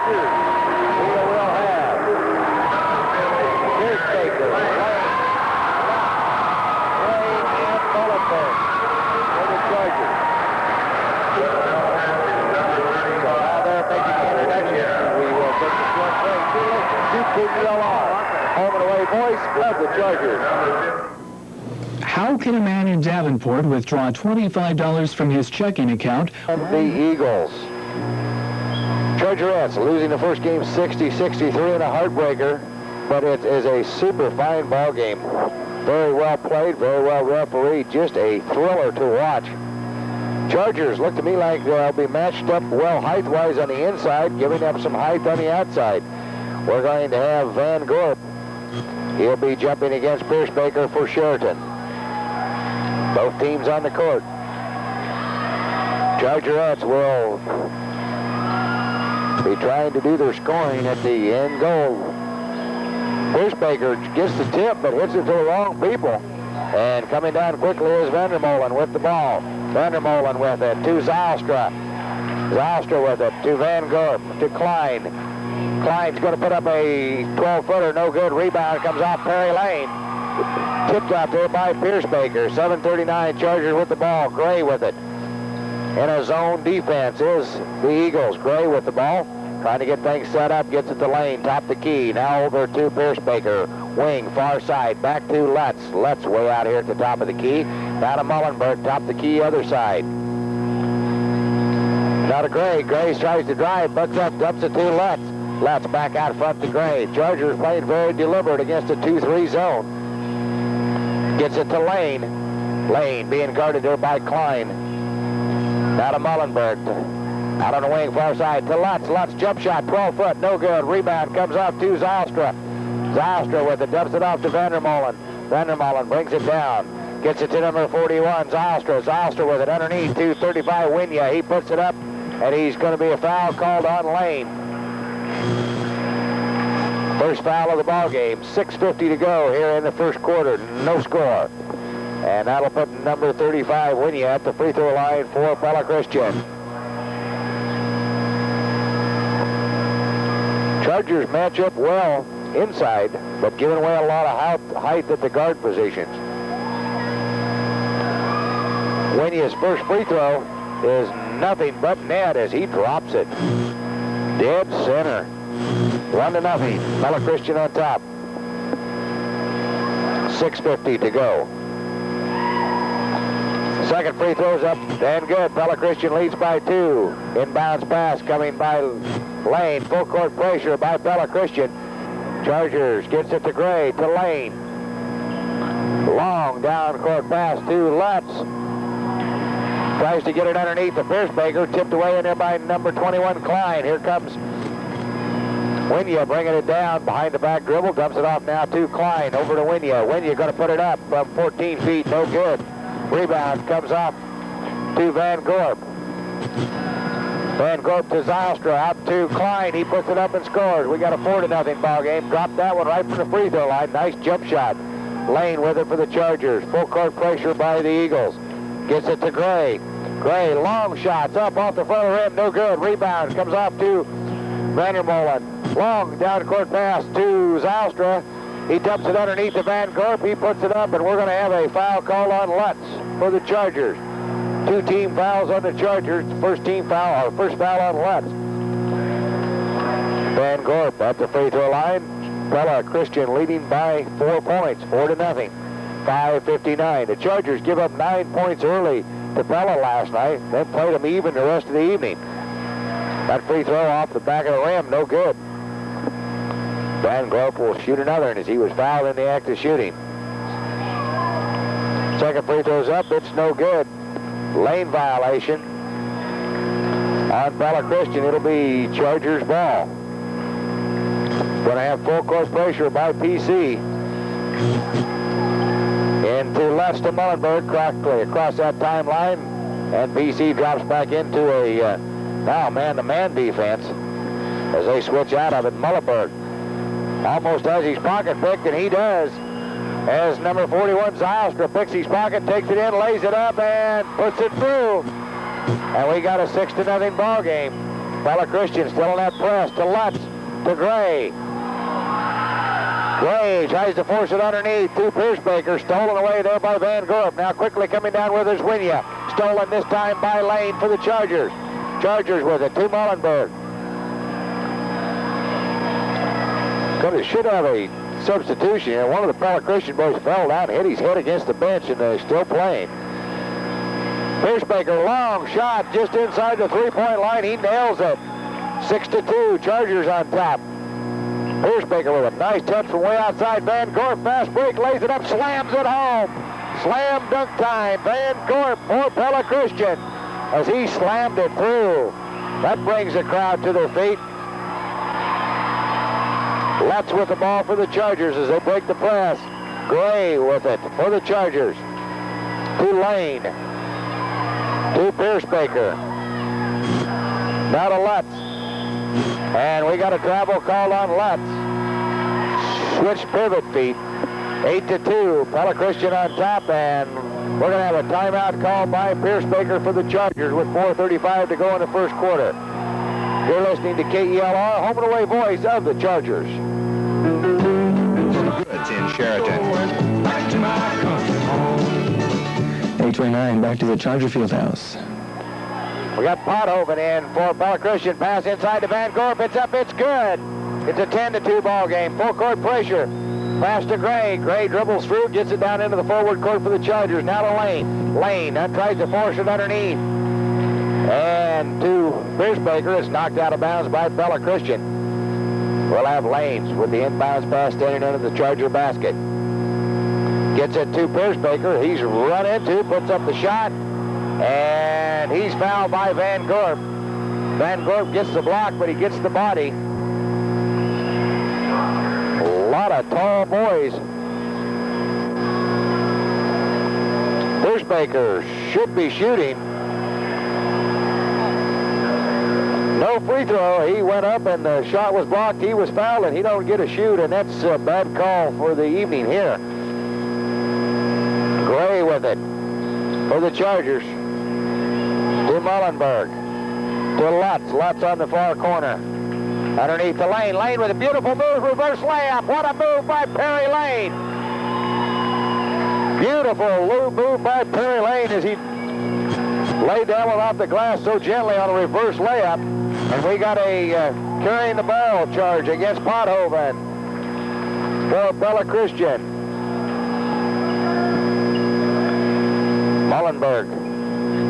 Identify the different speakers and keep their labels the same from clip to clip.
Speaker 1: Chargers. We will have Pierce-Baker, Ray, and Bulletberg for the Chargers. So now they're making the introduction. We will take the short break. To KPLR. Home and away voice of the Chargers.
Speaker 2: How can a man in Davenport withdraw $25 from his checking account?
Speaker 1: And the Eagles. Chargerettes losing the first game 60-63 in a heartbreaker, but it is a super fine ball game. Very well played, very well refereed, just a thriller to watch. Chargers look to me like they'll be matched up well height-wise on the inside, giving up some height on the outside. We're going to have Van Gorp. He'll be jumping against Pierce-Baker for Chariton. Both teams on the court. Chargerettes will be trying to do their scoring at the end goal. Pierce-Baker gets the tip, but hits it to the wrong people. And coming down quickly is Vandermolen with the ball. Vandermolen with it to Zylstra. Zylstra with it to Van Gorp, to Klein. Klein's going to put up a 12-footer, no good. Rebound comes off Perry Lane. Tipped out there by Pierce-Baker. 7:39 Chargers with the ball. Gray with it. In a zone defense is the Eagles. Gray with the ball. Trying to get things set up. Gets it to Lane. Top the key. Now over to Pierce-Baker. Wing, far side. Back to Lutz. Lutz way out here at the top of the key. Now to Mullenberg. Top the key, other side. Now to Gray. Gray tries to drive. Bucks up. Dumps it to Lutz. Lutz back out front to Gray. Chargers playing very deliberate against a 2-3 zone. Gets it to Lane. Lane being guarded there by Klein. Now to Mullenberg. Out on the wing, far side to Lutz. Lutz jump shot, 12 foot, no good. Rebound comes off to Zylstra. Zylstra with it, dumps it off to Vandermolen. Vandermolen brings it down. Gets it to number 41, Zylstra. Zylstra with it underneath to 35, Winya. He puts it up, and he's going to be a foul called on Lane. First foul of the ball game. 6:50 to go here in the first quarter. No score. And that'll put number 35, Winya, at the free throw line for Pella Christian. Chargers match up well inside, but giving away a lot of height at the guard positions. Winya's first free throw is nothing but net as he drops it. Dead center. 1-0. Pella Christian on top. 6:50 to go. Second free throw's up and good. Pella Christian leads by 2. Inbounds pass coming by Lane. Full court pressure by Pella Christian. Chargers gets it to Gray, to Lane. Long down court pass to Lutz. Tries to get it underneath the Pierce-Baker. Tipped away in there by number 21, Klein. Here comes Winya bringing it down behind the back dribble. Dumps it off now to Klein. Over to Winya. Winya going to put it up from 14 feet. No good. Rebound comes off to Van Gorp. Van Gorp to Zylstra. Out to Klein. He puts it up and scores. We got a 4-0 ball game. Dropped that one right from the free throw line. Nice jump shot. Lane with it for the Chargers. Full court pressure by the Eagles. Gets it to Gray. Gray, long shots up off the front of the rim. No good. Rebound comes off to Vandermolen. Long down court pass to Zylstra. He dumps it underneath the Van Gorp. He puts it up, and we're going to have a foul call on Lutz for the Chargers. 2 team fouls on the Chargers. First foul on Lutz. Van Gorp at the free throw line. Pella Christian leading by 4 points, 4-0. 5:59. The Chargers give up 9 points early to Pella last night. Then played them even the rest of the evening. That free throw off the back of the rim, no good. Van Gorp will shoot another, and as he was fouled in the act of shooting. Second free throw's up, it's no good. Lane violation on Pella Christian. It'll be Chargers ball. Going to have full court pressure by PC. Into Lutz to Mullenberg, correctly across that timeline, and PC drops back into a now man-to-man defense as they switch out of it. Mullenberg almost has his pocket picked, and he does, as number 41 Zylstra picks his pocket, takes it in, lays it up, and puts it through. And we got a 6-0 ball game. Pella Christian still in that press to Lutz, to Gray. Gray tries to force it underneath to Piercebaker, stolen away there by Van Gorp. Now quickly coming down with his Winya. Stolen this time by Lane for the Chargers. Chargers with it to Mullenberg. Should have a substitution here. One of the Pella Christian boys fell down, hit his head against the bench, and they're still playing. Piercebaker, long shot just inside the three-point line. He nails it. 6-2, Chargers on top. Piercebaker with a nice touch from way outside. Van Gorp, fast break, lays it up, slams it home. Slam dunk time. Van Gorp for Pella Christian as he slammed it through. That brings the crowd to their feet. Lutz with the ball for the Chargers as they break the press. Gray with it for the Chargers. To Lane. To Piercebaker. Now to Lutz. And we got a travel call on Lutz. Switch pivot feet. 8-2. Pella Christian on top, and we're going to have a timeout called by Piercebaker for the Chargers with 4:35 to go in the first quarter. You're listening to KELR, home and away voice of the Chargers.
Speaker 3: Goods in Chariton.
Speaker 2: 8:29, back to the Charger Fieldhouse.
Speaker 1: We got Pothoven in for Pella Christian. Pass inside to Van Gorp. It's up. It's good. It's a 10-2 ball game. Full court pressure. Pass to Gray. Gray dribbles through, gets it down into the forward court for the Chargers. Now to Lane. Lane tries to force it underneath. And to Piercebaker. It's knocked out of bounds by Pella Christian. We'll have Lanes with the inbounds pass standing under the Charger basket. Gets it to Piercebaker. He's run into, puts up the shot. And he's fouled by Van Gorp. Van Gorp gets the block, but he gets the body. A lot of tall boys. Piercebaker should be shooting. No free throw. He went up and the shot was blocked. He was fouled and he don't get a shoot, and that's a bad call for the evening here. Gray with it for the Chargers. To Mullenberg. To Lutz. Lutz on the far corner. Underneath the Lane. Lane with a beautiful move. Reverse layup. What a move by Perry Lane. Beautiful move by Perry Lane as he laid down without the glass so gently on a reverse layup. And we got a carrying the ball charge against Pothoven for Pella Christian. Mullenberg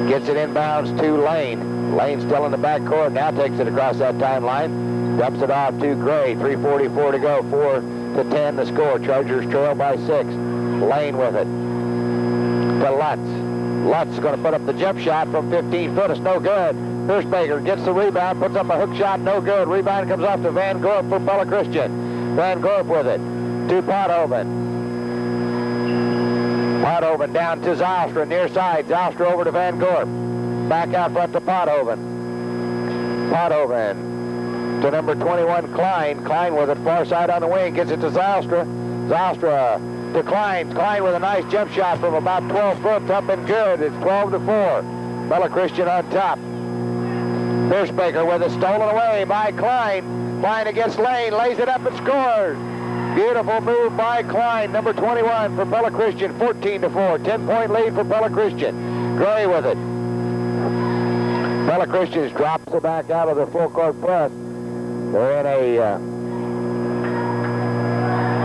Speaker 1: gets it inbounds to Lane. Lane still in the backcourt. Now takes it across that timeline. Dumps it off to Gray. 3:44 to go. 4-10 the score. Chargers trail by 6. Lane with it. To Lutz. Lutz is going to put up the jump shot from 15 foot. It's no good. Piercebaker gets the rebound. Puts up a hook shot. No good. Rebound comes off to Van Gorp for Pella Christian. Van Gorp with it. To Pothoven. Pothoven down to Zylstra, near side. Zylstra over to Van Gorp. Back out front to Pothoven. Pothoven to number 21, Klein. Klein with it, far side on the wing. Gets it to Zylstra. Zylstra to Klein. Klein with a nice jump shot from about 12 foot. Up and good. It's 12-4. Pella Christian on top. Piercebaker with it, stolen away by Klein. Klein against Lane. Lays it up and scores. Beautiful move by Klein, number 21 for Pella Christian, 14-4. 10-point lead for Pella Christian. Gray with it. Pella Christian drops it back out of the full court press. They're in a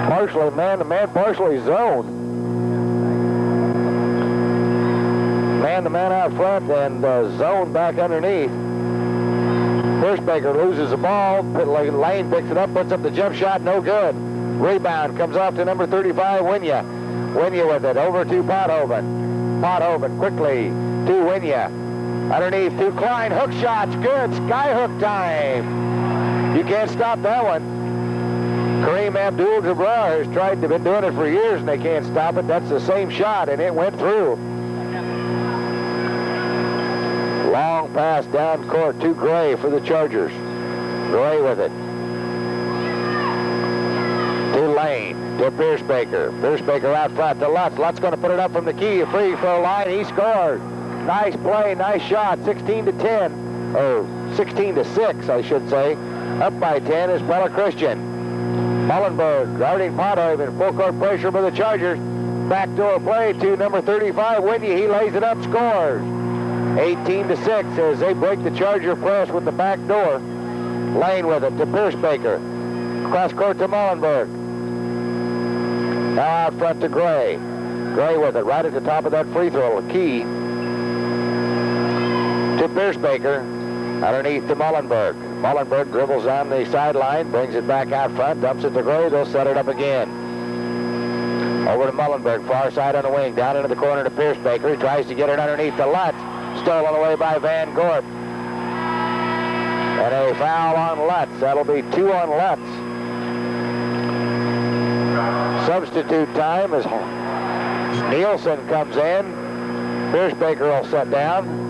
Speaker 1: partially man-to-man, partially zone. Man-to-man out front and zone back underneath. Piercebaker loses the ball. Lane picks it up, puts up the jump shot, no good. Rebound comes off to number 35, Winya. Winya with it, over to Pothoven. Pothoven quickly to Winya. Underneath to Klein, hook shots, good, sky hook time. You can't stop that one. Kareem Abdul-Jabbar has been doing it for years and they can't stop it. That's the same shot and it went through. Long pass down court to Gray for the Chargers. Gray with it. To Lane, to Piercebaker. Piercebaker out front to Lutz. Lutz going to put it up from the key, free throw line. He scores. Nice play, nice shot. 16-10. 16 to 6, I should say. Up by 10 is Pella Christian. Mullenberg guarding Pothole in full court pressure by the Chargers. Backdoor play to number 35, Windy. He lays it up, scores. 18 to 6 as they break the Charger press with the back door. Lane with it to Pierce Baker. Cross court to Mullenberg. Now out front to Gray. Gray with it right at the top of that free throw key. To Pierce Baker. Underneath to Mullenberg. Mullenberg dribbles on the sideline, brings it back out front, dumps it to Gray. They'll set it up again. Over to Mullenberg, far side on the wing, down into the corner to Pierce Baker. He tries to get it underneath to Lutz. Stolen away by Van Gorp. And a foul on Lutz. That'll be 2 on Lutz. Substitute time as Nielsen comes in. Pierce Baker will set down.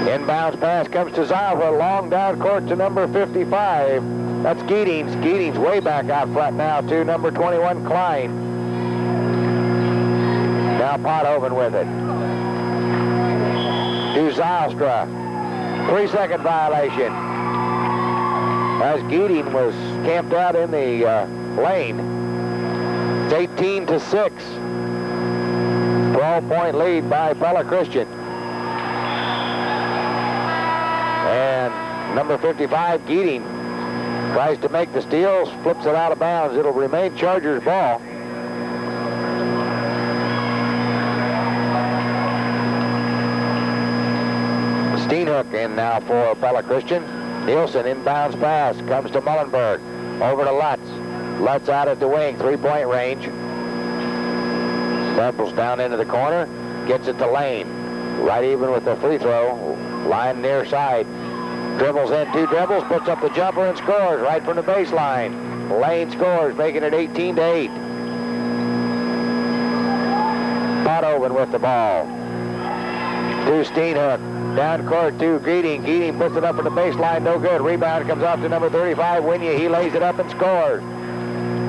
Speaker 1: Inbounds pass comes to Zile for a long down court to number 55. That's Giddings. Giddings way back out front now to number 21, Klein. Now Pothoven with it. To Zylstra. 3-second violation. As Giddings was camped out in the lane. It's 18 to 6. 12-point lead by Pella Christian. And number 55, Giddings, tries to make the steals, flips it out of bounds. It'll remain Chargers ball. Steenhook in now for Pella Christian. Nielsen inbounds pass, comes to Mullenberg. Over to Lutz. Lutz out at the wing, 3-point range. Stemples down into the corner, gets it to Lane. Right even with the free throw, line near side. Dribbles in, 2 dribbles, puts up the jumper and scores right from the baseline. Lane scores, making it 18 to 8. Pothoven with the ball. To Steenhook. Down court to Giddings. Giddings puts it up at the baseline, no good. Rebound comes off to number 35, Winya. He lays it up and scores.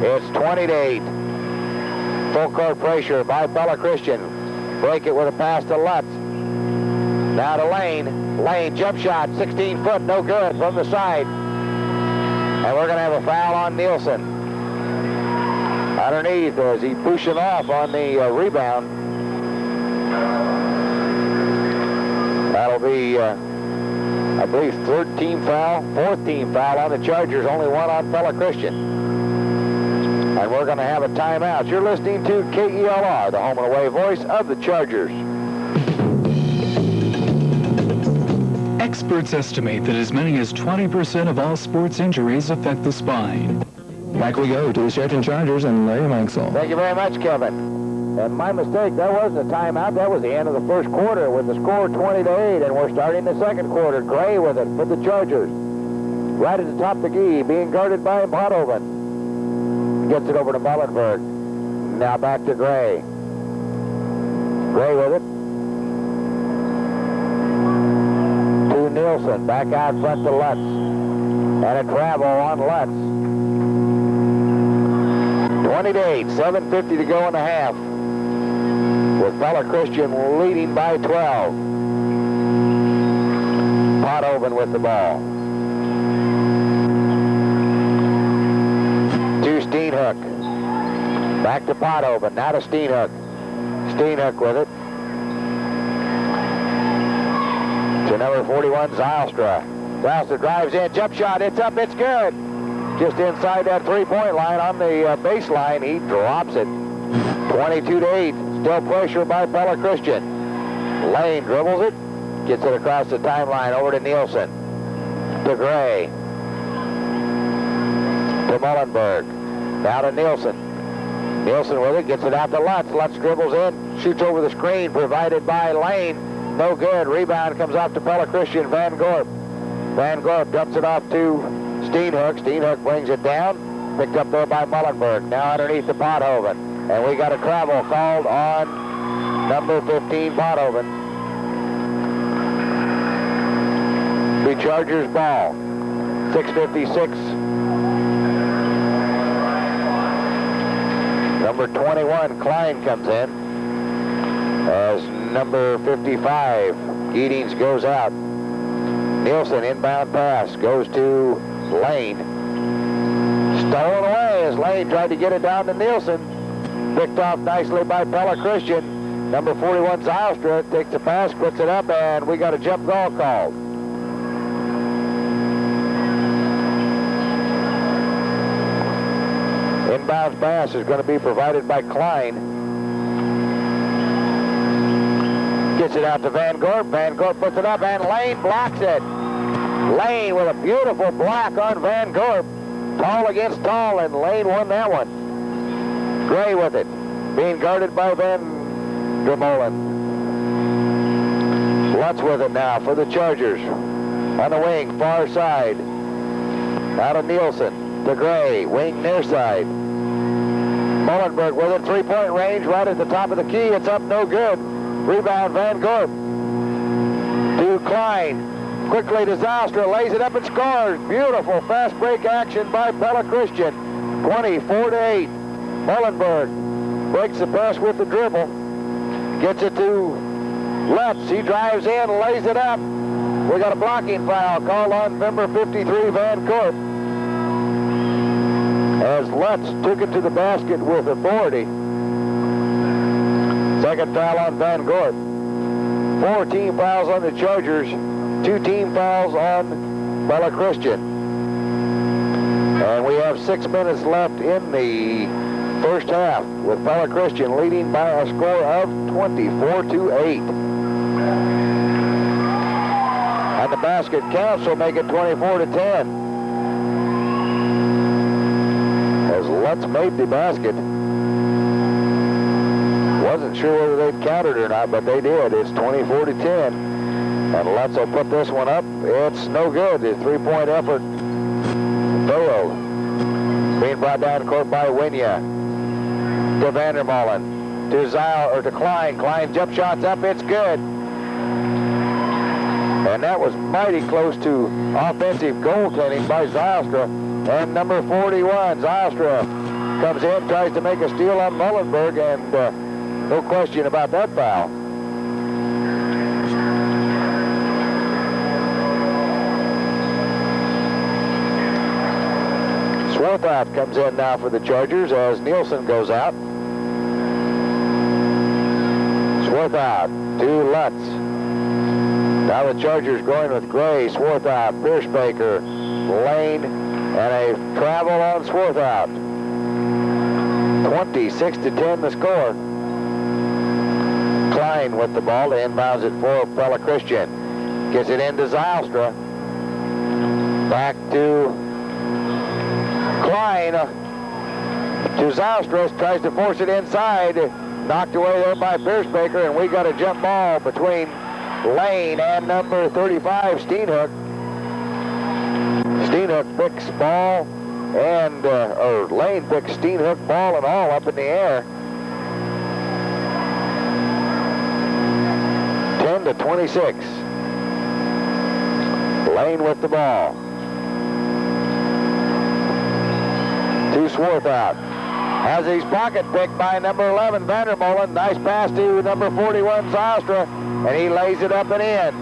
Speaker 1: It's 20 to 8. Full court pressure by Pella Christian. Break it with a pass to Lutz. Now to Lane. Lane, jump shot, 16 foot, no good from the side. And we're going to have a foul on Nielsen. Underneath as he pushing off on the rebound. That'll be, I believe, 4th team foul on the Chargers, only 1 on Pella Christian. And we're going to have a timeout. You're listening to KELR, the home and away voice of the Chargers.
Speaker 2: Experts estimate that as many as 20% of all sports injuries affect the spine.
Speaker 3: Back we go to the Chariton Chargers and Larry Manksall.
Speaker 1: Thank you very much, Kevin. And my mistake, that wasn't a timeout. That was the end of the first quarter with the score 20 to 8, and we're starting the second quarter. Gray with it for the Chargers. Right at the top of the key, being guarded by Pothoven. Gets it over to Mullenberg. Now back to Gray. Gray with it. Nielsen back out front to Lutz. And a travel on Lutz. 20 to 8, 7:50 to go in the half. With Pella Christian leading by 12. Pothoven with the ball. To Steenhook. Back to Pothoven, now to Steenhook. Steenhook with it. To number 41, Zylstra. Zylstra drives in, jump shot, it's up, it's good. Just inside that 3-point line on the baseline, he drops it. 22 to 8, still pressure by Pella Christian. Lane dribbles it, gets it across the timeline over to Nielsen. To Gray. To Mullenberg. Now to Nielsen. Nielsen with it, gets it out to Lutz. Lutz dribbles in, shoots over the screen provided by Lane. No good. Rebound comes off to Pella Christian. Van Gorp. Van Gorp dumps it off to Steenhook. Steenhook brings it down. Picked up there by Mullenberg. Now underneath the Pothoven. And we got a travel called on number 15, Pothoven. The Chargers ball. 6:56. Number 21, Klein comes in. as number 55, Giddings, goes out. Nielsen inbound pass goes to Lane. Stolen away as Lane tried to get it down to Nielsen. Picked off nicely by Pella Christian. Number 41, Zylstra, takes the pass, puts it up, and we got a jump ball called. Inbounds pass is going to be provided by Klein. Gets it out to Van Gorp. Van Gorp puts it up, and Lane blocks it. Lane with a beautiful block on Van Gorp. Tall against tall, and Lane won that one. Gray with it, being guarded by Van Dermolen. Lutz with it now for the Chargers. On the wing, far side. Out of Nielsen to Gray, wing near side. Mullenberg with it, three-point range right at the top of the key. It's up, no good. Rebound, Van Gorp. To Klein. Quickly to Zylstra, lays it up and scores. Beautiful fast break action by Pella Christian. 24-8. Mullenberg breaks the press with the dribble. Gets it to Lutz. He drives in, lays it up. We got a blocking foul called on number 53, Van Gorp. As Lutz took it to the basket with authority. Second foul on Van Gorp. 4 team fouls on the Chargers. 2 team fouls on Pella Christian. And we have 6 minutes left in the first half with Pella Christian leading by a score of 24-8. And the basket counts will make it 24-10. As Lutz made the basket. Wasn't sure whether they'd count it or not, but they did. It's 24-10. And Lutz will put this one up. It's no good. His three-point effort failed. Being brought down court by Winya. To Vandermolen. To Klein. Klein jump shots up. It's good. And that was mighty close to offensive goaltending by Zylstra. And number 41, Zylstra, comes in, tries to make a steal on Mullenberg, and no question about that foul. Swarthout comes in now for the Chargers as Nielsen goes out. Swarthout to Lutz. Now the Chargers going with Gray, Swarthout, Piercebaker, Lane, and a travel on Swarthout. 26-10 the score. Klein with the ball, inbounds it for Pella Christian. Gets it into Zylstra. Back to Klein. To Zylstra, tries to force it inside. Knocked away there by Piercebaker, and we got a jump ball between Lane and number 35, Steenhoek. Steenhoek picks ball and, Lane picks Steenhoek ball and all up in the air. 10-26. Lane with the ball. To Swarthout. Has his pocket picked by number 11, Vandermolen. Nice pass to number 41, Zylstra, and he lays it up and in.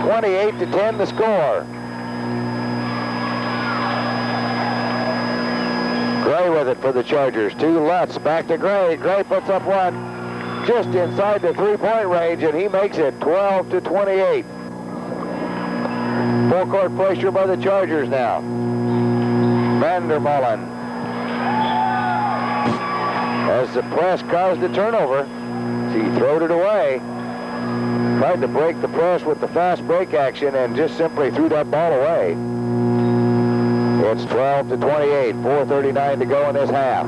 Speaker 1: 28-10 the score. Gray with it for the Chargers. To Lutz, back to Gray. Gray puts up one just inside the three-point range, and he makes it 12-28. Full court pressure by the Chargers now. Vandermolen. As the press caused a turnover, he throwed it away. Tried to break the press with the fast break action and just simply threw that ball away. It's 12-28, 4:39 to go in this half.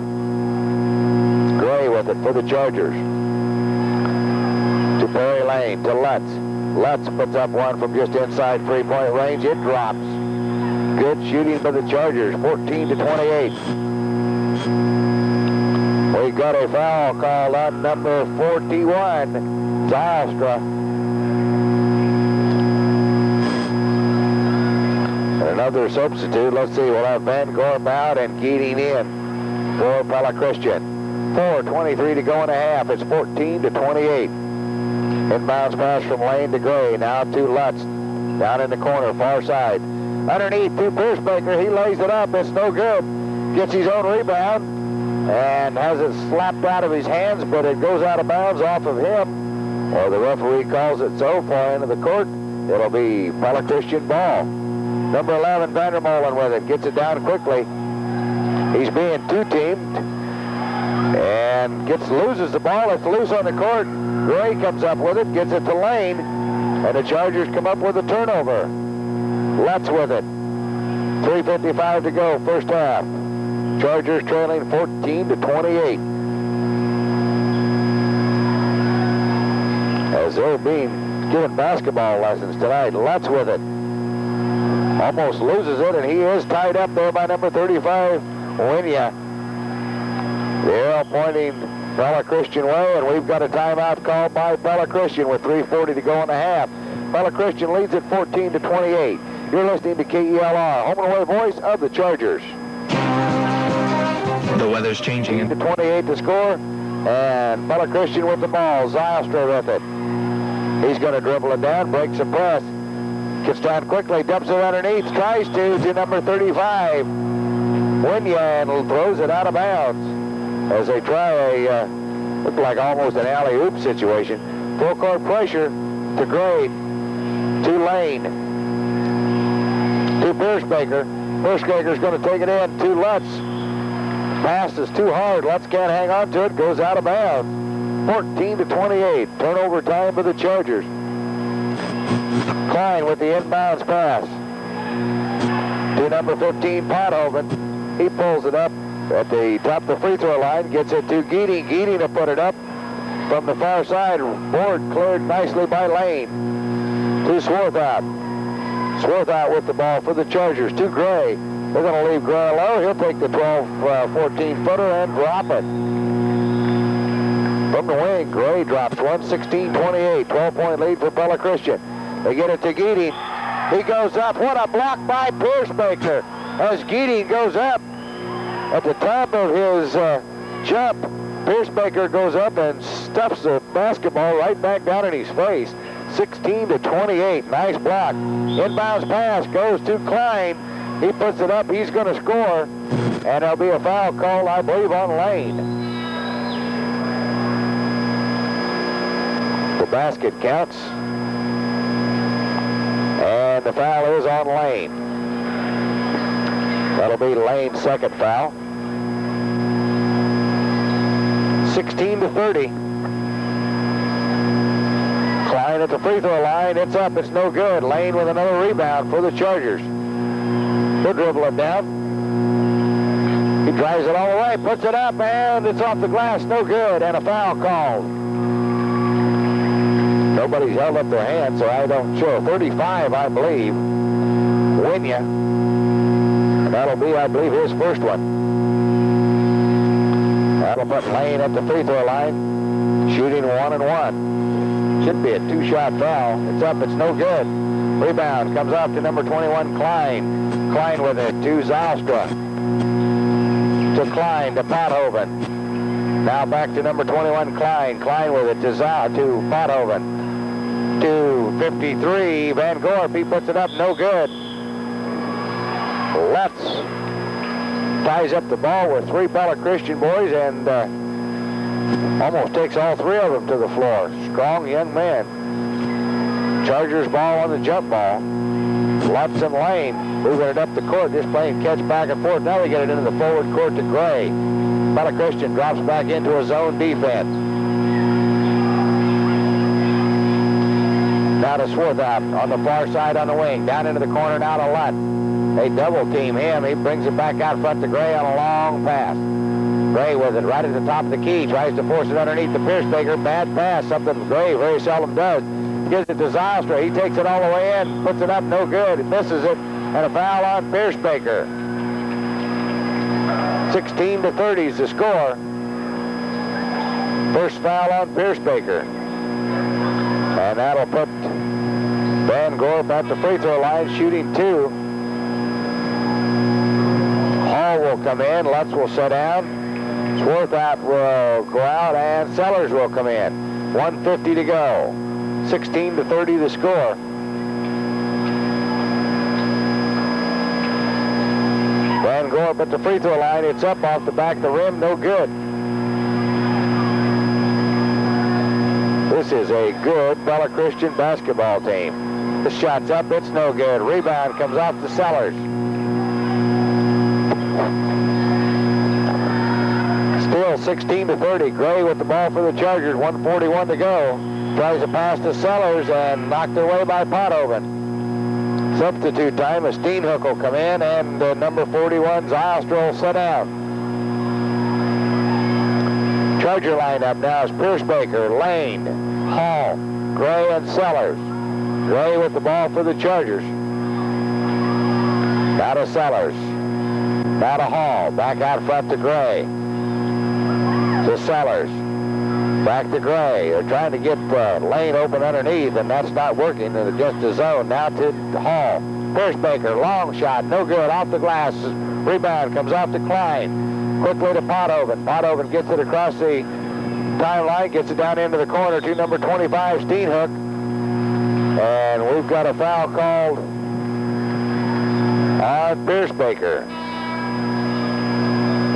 Speaker 1: Gray with it for the Chargers. To Perry Lane, to Lutz. Lutz puts up one from just inside three-point range. It drops. Good shooting by the Chargers, 14-28. We got a foul called on number 41, Zylstra. Another substitute. Let's see, we'll have Van Gorp out and Keating in for Pella Christian. 4:23 to go in a half. It's 14-28. Inbounds pass from Lane to Gray. Now to Lutz. Down in the corner, far side. Underneath to Piercebaker. He lays it up. It's no good. Gets his own rebound and has it slapped out of his hands, but it goes out of bounds off of him. Or the referee calls it so far into the court. It'll be Pella Christian ball. Number 11, Vandermolen with it. Gets it down quickly. He's being two-teamed and loses the ball. It's loose on the court. Gray comes up with it, gets it to Lane, and the Chargers come up with a turnover. Lutz with it. 3:55 to go, first half. Chargers trailing 14-28. As they're being given basketball lessons tonight. Lutz with it. Almost loses it, and he is tied up there by number 35, Winya. The arrow pointing Pella Christian way, and we've got a timeout called by Pella Christian with 3:40 to go in the half. Pella Christian leads at 14-28. You're listening to KELR, home and away voice of the Chargers.
Speaker 3: The weather's changing.
Speaker 1: 28 to score, and Pella Christian with the ball. Zylstra with it. He's going to dribble it down, breaks the press. Gets down quickly, dumps it underneath, tries to number 35. Winya, and throws it out of bounds as they try a, look like almost an alley-oop situation. Full court pressure to Gray, to Lane, to Piercebaker. Piercebaker's going to take it in to Lutz. Pass is too hard. Lutz can't hang on to it, goes out of bounds. 14-28, turnover time for the Chargers. Klein with the inbounds pass to number 15, Pothoven. He pulls it up at the top of the free throw line, gets it to Geeding. Geeding to put it up from the far side. Board cleared nicely by Lane. To Swarthout. Swarthout with the ball for the Chargers. To Gray. They're going to leave Gray alone. He'll take the 12-14-footer and drop it. From the wing, Gray drops one, 16-28. 12-point lead for Pella Christian. They get it to Geeding. He goes up. What a block by Piercebaker. As Geeding goes up at the top of his jump, Piercebaker goes up and stuffs the basketball right back down in his face. 16-28. Nice block. Inbounds pass goes to Klein. He puts it up. He's going to score. And there'll be a foul called, I believe, on Lane. The basket counts. And the foul is on Lane. That'll be Lane's second foul. 16-30. Klein at the free throw line. It's up. It's no good. Lane with another rebound for the Chargers. He'll dribble it down. He drives it all the way, puts it up, and it's off the glass. No good, and a foul called. Nobody's held up their hand, so I don't show. 35, I believe. Winya. And that'll be, I believe, his first one. That'll put Lane at the free throw line, shooting 1-1. Should be a two-shot foul. It's up, it's no good. Rebound comes off to number 21, Klein. Klein with it to Zylstra. To Klein, to Pothoven. Now back to number 21, Klein. Klein with it to Pothoven. To 53, Van Gorp. He puts it up, no good. Lutz ties up the ball with three Pella Christian boys and almost takes all three of them to the floor. Strong young man. Chargers ball on the jump ball. Lutz and Lane moving it up the court, just playing catch back and forth. Now they get it into the forward court to Gray. Pella Christian drops back into a zone defense. Now to Swarthout on the far side on the wing. Down into the corner now to Lutz. They double team him. He brings it back out front to Gray on a long pass. Gray with it right at the top of the key. Tries to force it underneath the Piercebaker. Bad pass. Something Gray very seldom does. Gives it to Zylstra. He takes it all the way in. Puts it up. No good. He misses it. And a foul on Piercebaker. 16-30 is the score. First foul on Piercebaker. And that'll put Van Gorp at the free throw line, shooting 2. Hall will come in. Lutz will sit down. Swarthout will go out, and Sellers will come in. 1:50 to go. 16-30 the score. Van Gorp at the free throw line. It's up off the back of the rim. No good. This is a good Pella Christian basketball team. The shot's up. It's no good. Rebound comes off the Sellers. Still 16-30. Gray with the ball for the Chargers. 1:41 to go. Tries to pass to Sellers and knocked away by Pothoven. Substitute time. A Steenhook will come in, and number 41's Zylstra will sit down. Charger lineup now is Pierce Baker, Lane, Hall, Gray, and Sellers. Gray with the ball for the Chargers. Now to Sellers. Now to Hall. Back out front to Gray. To Sellers. Back to Gray. They're trying to get Lane open underneath, and that's not working against the zone. Now to Hall. Pierce Baker, long shot, no good, off the glass. Rebound comes off to Klein. Quickly to Pothoven. Pothoven gets it across the timeline, gets it down into the corner to number 25, Steenhook. And we've got a foul called on Pierce Baker.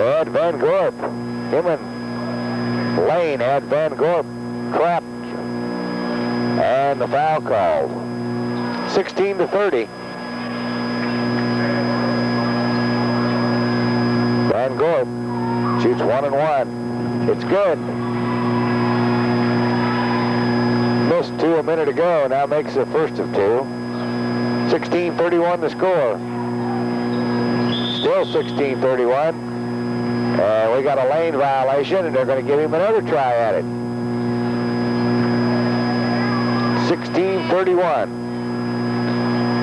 Speaker 1: Ed Van Gorp. Him and Lane had Van Gorp trapped. And the foul called. 16-30. Van Gorp shoots 1 and 1. It's good. Missed 2 a minute ago, now makes the first of 2. 16-31 the score. Still 16-31. And we got a lane violation, and they're going to give him another try at it. 16-31.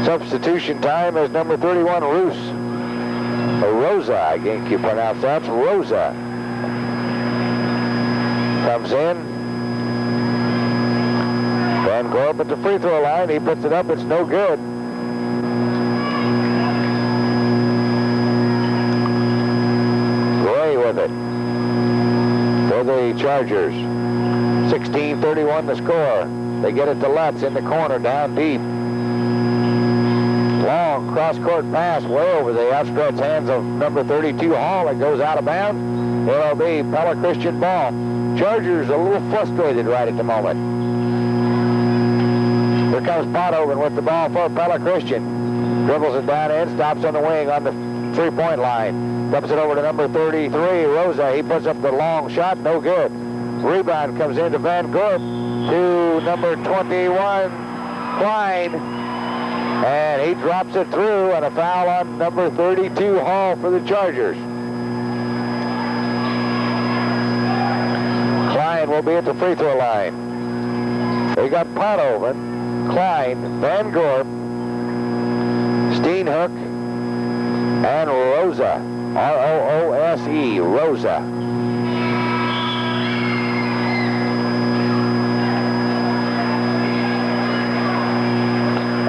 Speaker 1: Substitution time is number 31, Rosa, I think you pronounce that. Rosa. Comes in. Van Gorp at the free throw line. He puts it up. It's no good. Gray with it for the Chargers. 16-31 the score. They get it to Lutz in the corner, down deep. Long cross-court pass way over the outstretched hands of number 32, Hall. It goes out of bounds. It'll be Pella Christian ball. Chargers a little frustrated right at the moment. Here comes Pothoven with the ball for Pella Christian. Dribbles it down in, stops on the wing on the three-point line. Dumps it over to number 33, Rosa. He puts up the long shot, no good. Rebound comes into Van Gorp to number 21, Klein. And he drops it through, and a foul on number 32, Hall, for the Chargers. Klein will be at the free throw line. We got Pothoven, Klein, Van Gorp, Steenhook, and Rosa. R-O-O-S-E, Rosa.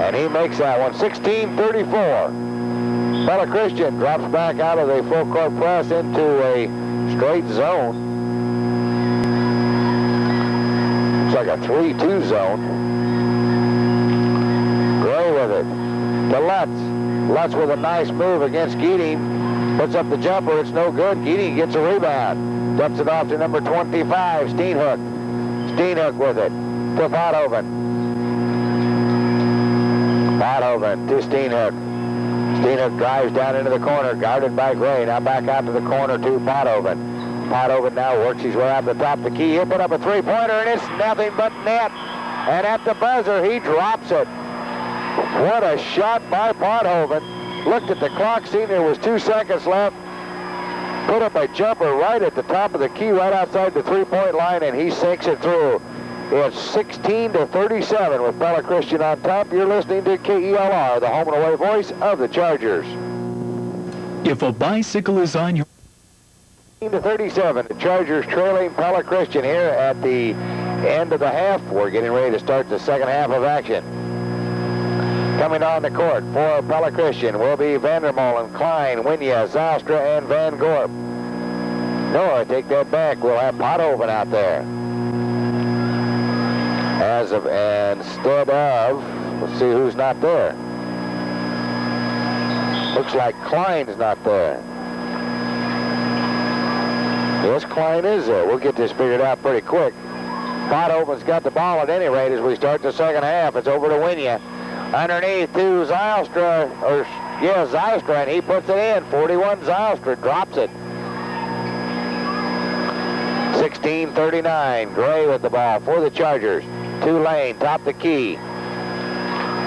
Speaker 1: And he makes that one. 16-34. Pella Christian drops back out of the full court press into a straight zone. It's like a 3-2 zone. Gray with it to Lutz. Lutz with a nice move against Geeding. Puts up the jumper. It's no good. Geeding gets a rebound. Dumps it off to number 25, Steenhook. Steenhook with it to Pothoven. Pothoven to Steenhook. Steenhook drives down into the corner, guarded by Gray. Now back out to the corner to Pothoven. Pothoven now works his way out the top of the key. He'll put up a three-pointer, and it's nothing but net. And at the buzzer, he drops it. What a shot by Pothoven. Looked at the clock, seen there was 2 seconds left. Put up a jumper right at the top of the key, right outside the three-point line, and he sinks it through. It's 16-37 with Pella Christian on top. You're listening to KELR, the home and away voice of the Chargers.
Speaker 2: If a bicycle is on your...
Speaker 1: 16-37, the Chargers trailing Pella Christian here at the end of the half. We're getting ready to start the second half of action. Coming on the court for Pella Christian will be Vandermolen, Klein, Winya, Zylstra, and Van Gorp. No, I take that back. We'll have Pothoven out there. Instead of, let's see who's not there. Looks like Klein's not there. Yes, Klein is there. We'll get this figured out pretty quick. Pothoven's got the ball at any rate as we start the second half. It's over to Winya. Underneath to Zylstra, Zylstra, and he puts it in. 41 Zylstra drops it. 16-39. Gray with the ball for the Chargers. Tulane, top the key.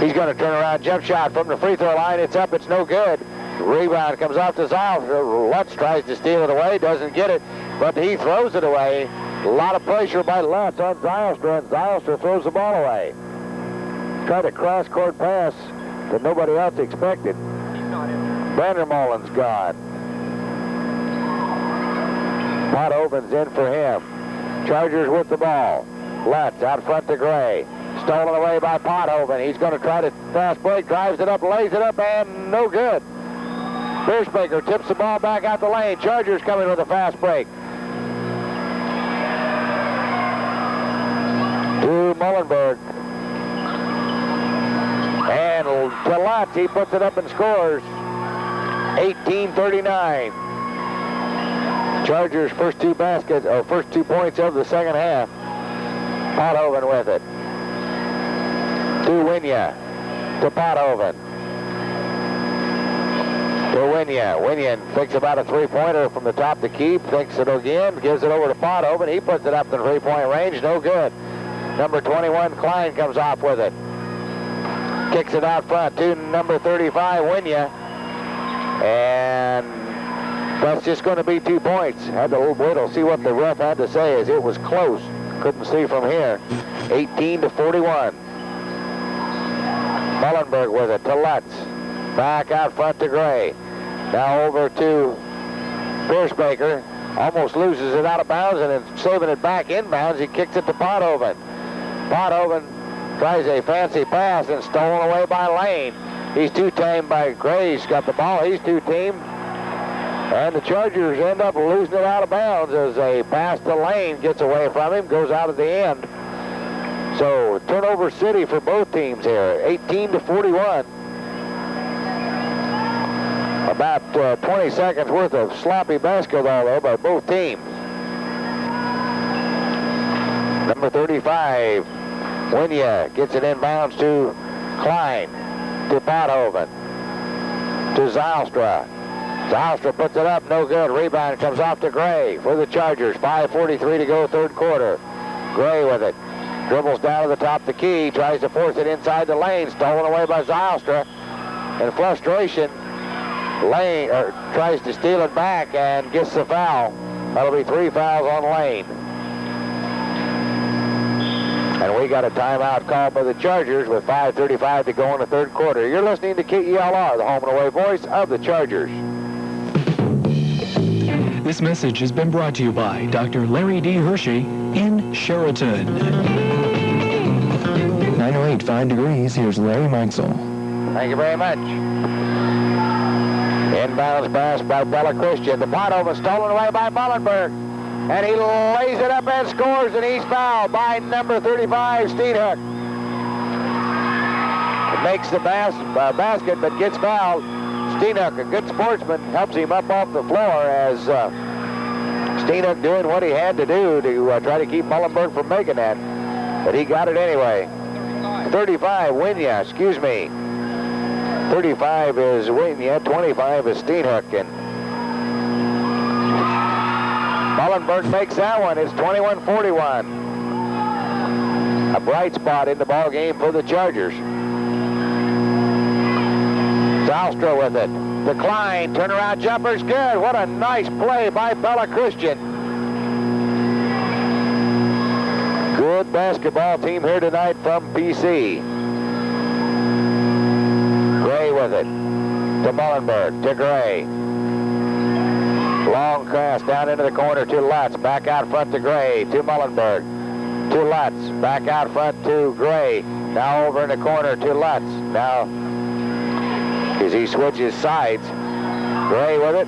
Speaker 1: He's going to turn around, jump shot from the free throw line. It's up, it's no good. Rebound comes off to Zylstra. Lutz tries to steal it away, doesn't get it, but he throws it away. A lot of pressure by Lutz on Zylstra, and Zylstra throws the ball away. Tried a cross-court pass that nobody else expected. Vandermolen's gone. Pothoven's in for him. Chargers with the ball. Lutz out front to Gray. Stolen away by Pothoven. He's going to try to fast break, drives it up, lays it up, and no good. Piercebaker tips the ball back out the lane. Chargers coming with a fast break. To Mullenberg. And to Lutz, he puts it up and scores. 18-39. Chargers' first two points of the second half. Pothoven with it. To Winya. To Pothoven. To Winya. Winya thinks about a three-pointer from the top to keep. Thinks it again. Gives it over to Pothoven. He puts it up in three-point range. No good. Number 21, Klein, comes off with it. Kicks it out front to number 35, Winya. And that's just going to be 2 points. Had to wait to see what the ref had to say, as it was close. Couldn't see from here. 18-41. Mullenberg with it to Lutz. Back out front to Gray. Now over to Piercebaker. Almost loses it out of bounds, and then saving it back inbounds, he kicks it to Pothoven. Pothoven tries a fancy pass and stolen away by Lane. He's too tamed by Gray. He's got the ball. He's too tamed. And the Chargers end up losing it out of bounds as a pass to Lane gets away from him, goes out at the end. So turnover city for both teams here, 18-41. About 20 seconds worth of sloppy basketball though by both teams. Number 35, Winya gets it inbounds to Klein, to Pothoven, to Zylstra. Zylstra puts it up, no good. Rebound comes off to Gray for the Chargers. 5:43 to go, third quarter. Gray with it. Dribbles down to the top of the key, tries to force it inside the lane, stolen away by Zylstra. In frustration, Lane tries to steal it back and gets the foul. That'll be 3 fouls on Lane. And we got a timeout called by the Chargers with 5:35 to go in the third quarter. You're listening to KELR, the home and away voice of the Chargers.
Speaker 2: This message has been brought to you by Dr. Larry D. Hershey in Chariton.
Speaker 3: 908, 5 degrees. Here's Larry Meixel.
Speaker 1: Thank you very much. Inbounds pass by Pella Christian. The Pothoven stolen away by Mullenberg. And he lays it up and scores, and he's fouled by number 35, Steenhoek. Makes the basket, but gets fouled. Steenhoek, a good sportsman, helps him up off the floor as Steenhoek doing what he had to do to try to keep Mullenberg from making that. But he got it anyway. 35, Winya, 35 is Winya, 25 is Steenhoek. And Mullenberg makes that one. It's 21-41. A bright spot in the ball game for the Chargers. Zylstra with it. The Klein turnaround jumper's good. What a nice play by Pella Christian. Good basketball team here tonight from PC. Gray with it. To Mullenberg. To Gray. Long pass down into the corner to Lutz. Back out front to Gray. To Mullenberg. To Lutz. Back out front to Gray. Now over in the corner to Lutz. Now as he switches sides. Gray with it.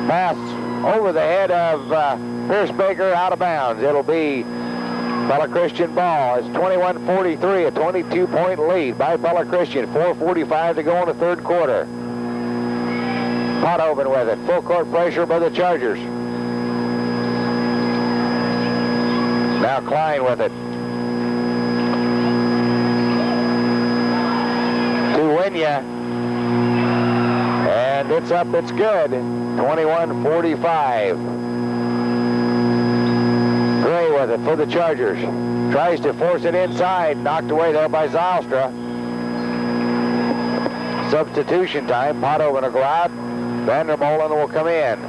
Speaker 1: Pass over the head of Piercebaker, out of bounds. It'll be Pella Christian ball is 21-43, a 22-point lead by Pella Christian. 4:45 to go in the third quarter. Pothoven with it. Full court pressure by the Chargers. Now Klein with it. To Winya. And it's up, it's good. 21-45. Gray with it for the Chargers. Tries to force it inside. Knocked away there by Zylstra. Substitution time. Pothoven will go out. Vandermolen will come in.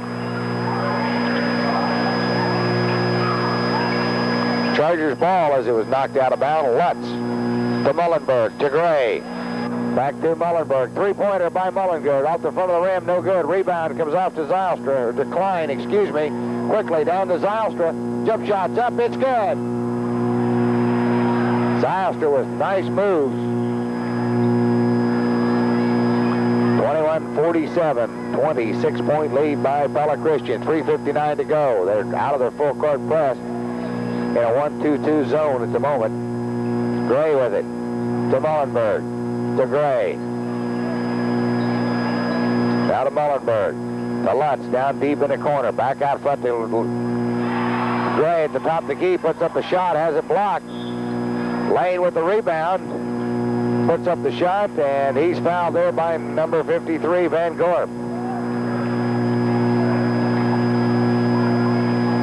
Speaker 1: Chargers ball as it was knocked out of bounds. Lutz to Mullenberg, to Gray. Back to Mullenberg. Three-pointer by Mullenberg. Off the front of the rim, no good. Rebound comes off to Zylstra, or to Klein, excuse me. Quickly down to Zylstra. Jump shot's up, it's good. Zylstra with nice moves. 21-47, 26-point lead by Pella Christian. 3:59 to go. They're out of their full court press in a 1-2-2 zone at the moment. Gray with it to Mullenberg, to Gray. Now to Mullenberg, to Lutz, down deep in the corner. Back out front to Gray at the top of the key, puts up the shot, has it blocked. Lane with the rebound. Puts up the shot, and he's fouled there by number 53, Van Gorp.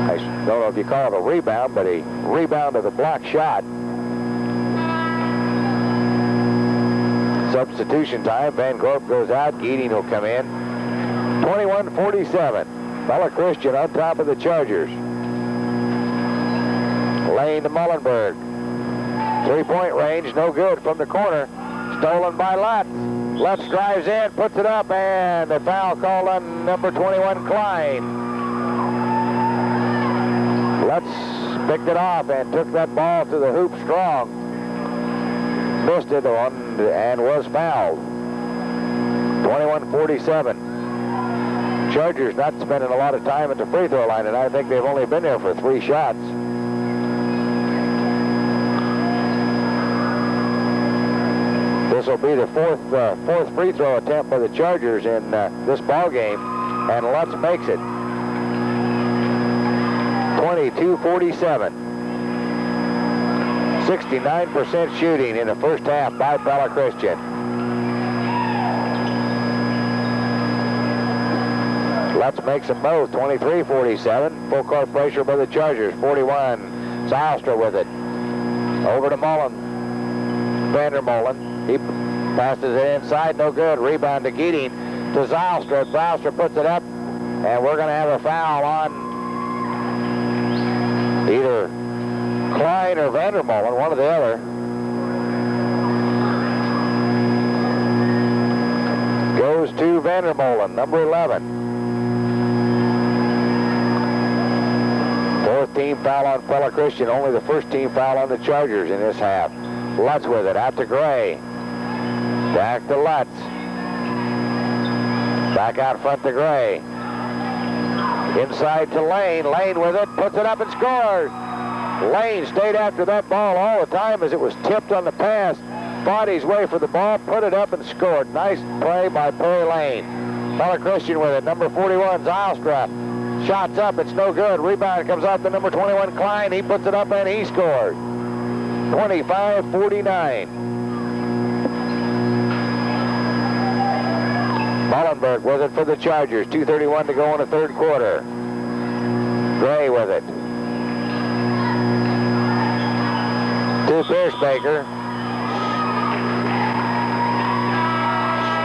Speaker 1: I don't know if you call it a rebound, but a rebound of the block shot. Substitution time. Van Gorp goes out. Geeding will come in. 21-47. Pella Christian on top of the Chargers. Lane to Mullenberg. Three-point range, no good from the corner. Stolen by Lutz. Lutz drives in, puts it up, and a foul called on number 21, Klein. Lutz picked it off and took that ball to the hoop strong. Missed it on and was fouled. 21-47. Chargers not spending a lot of time at the free throw line, and I think they've only been there for 3 shots. This will be the fourth free throw attempt by the Chargers in this ball game, and Lutz makes it. 22-47. 69% shooting in the first half by Pella Christian. Lutz makes them both. 23-47. Full court pressure by the Chargers. 41. Zylstra with it. Over to Vandermolen. He passes it inside, no good. Rebound to Geeding to Zylstra. Zylstra puts it up, and we're going to have a foul on either Klein or Vandermolen, one or the other. Goes to Vandermolen, number 11. 4th team foul on Pella Christian, only the 1st team foul on the Chargers in this half. Lutz with it, out to Gray. Back to Lutz. Back out front to Gray. Inside to Lane. Lane with it, puts it up and scores. Lane stayed after that ball all the time as it was tipped on the pass. Fought his way for the ball, put it up and scored. Nice play by Perry Lane. Pella Christian with it, number 41, Zylstra. Shots up, it's no good. Rebound comes out to number 21, Klein. He puts it up and he scores. 25-49. Mullenberg with it for the Chargers. 2:31 to go in the third quarter. Gray with it. To Piercebaker.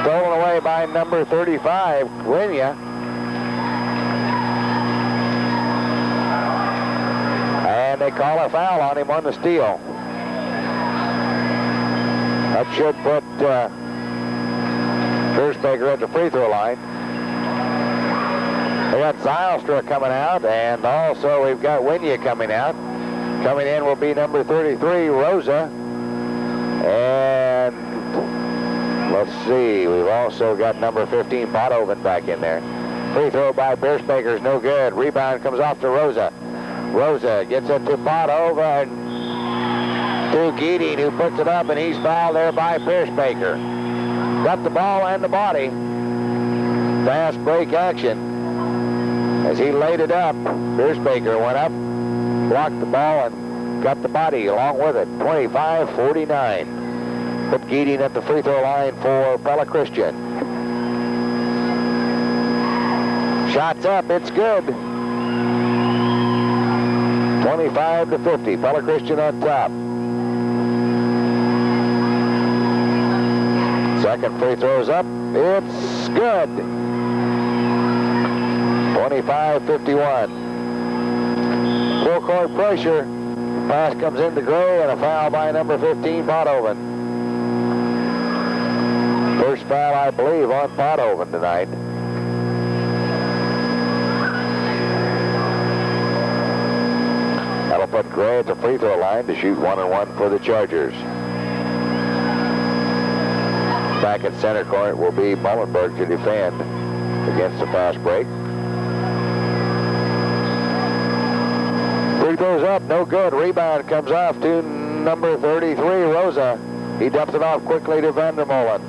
Speaker 1: Stolen away by number 35, Winya. And they call a foul on him on the steal. That should put Piercebaker at the free throw line. We got Zylstra coming out, and also we've got Winya coming out. Coming in will be number 33, Rosa. And let's see, we've also got number 15, Pothoven back in there. Free throw by Piercebaker is no good. Rebound comes off to Rosa. Rosa gets it to Pothoven. to Geeding, who puts it up, and he's fouled there by Piercebaker. Got the ball and the body. Fast break action. As he laid it up, Piercebaker went up, blocked the ball, and got the body along with it. 25-49. Put Geeding at the free throw line for Pella Christian. Shots up, it's good. 25-50, Pella Christian on top. Second free throw's up, it's good. 25-51. Full court pressure. Pass comes into Gray and a foul by number 15, Pothoven. First foul, I believe, on Pothoven tonight. That'll put Gray at the free throw line to shoot 1-and-1 for the Chargers. Back at center court will be Mullenberg to defend against the fast break. Free throws up, no good. Rebound comes off to number 33, Rosa. He dumps it off quickly to Vandermolen.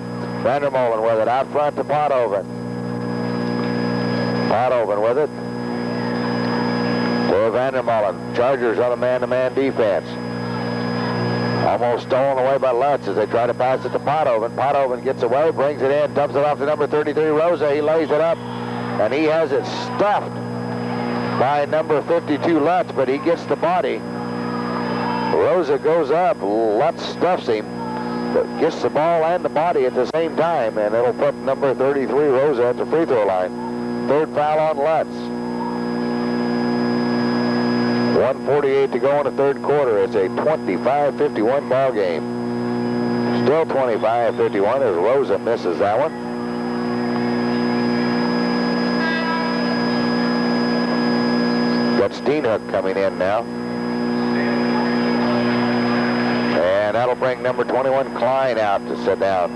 Speaker 1: Vandermolen with it out front to Pothoven. Pothoven with it to Vandermolen. Chargers on a man-to-man defense. Almost stolen away by Lutz as they try to pass it to Pothoven. Pothoven gets away, brings it in, dumps it off to number 33, Rosa. He lays it up, and he has it stuffed by number 52, Lutz, but he gets the body. Rosa goes up, Lutz stuffs him, but gets the ball and the body at the same time, and it'll put number 33, Rosa, at the free throw line. Third foul on Lutz. 1:48 to go in the third quarter. It's a 25-51 ball game. Still 25-51 as Rosa misses that one. Got Steenhook coming in now. And that'll bring number 21, Klein, out to sit down.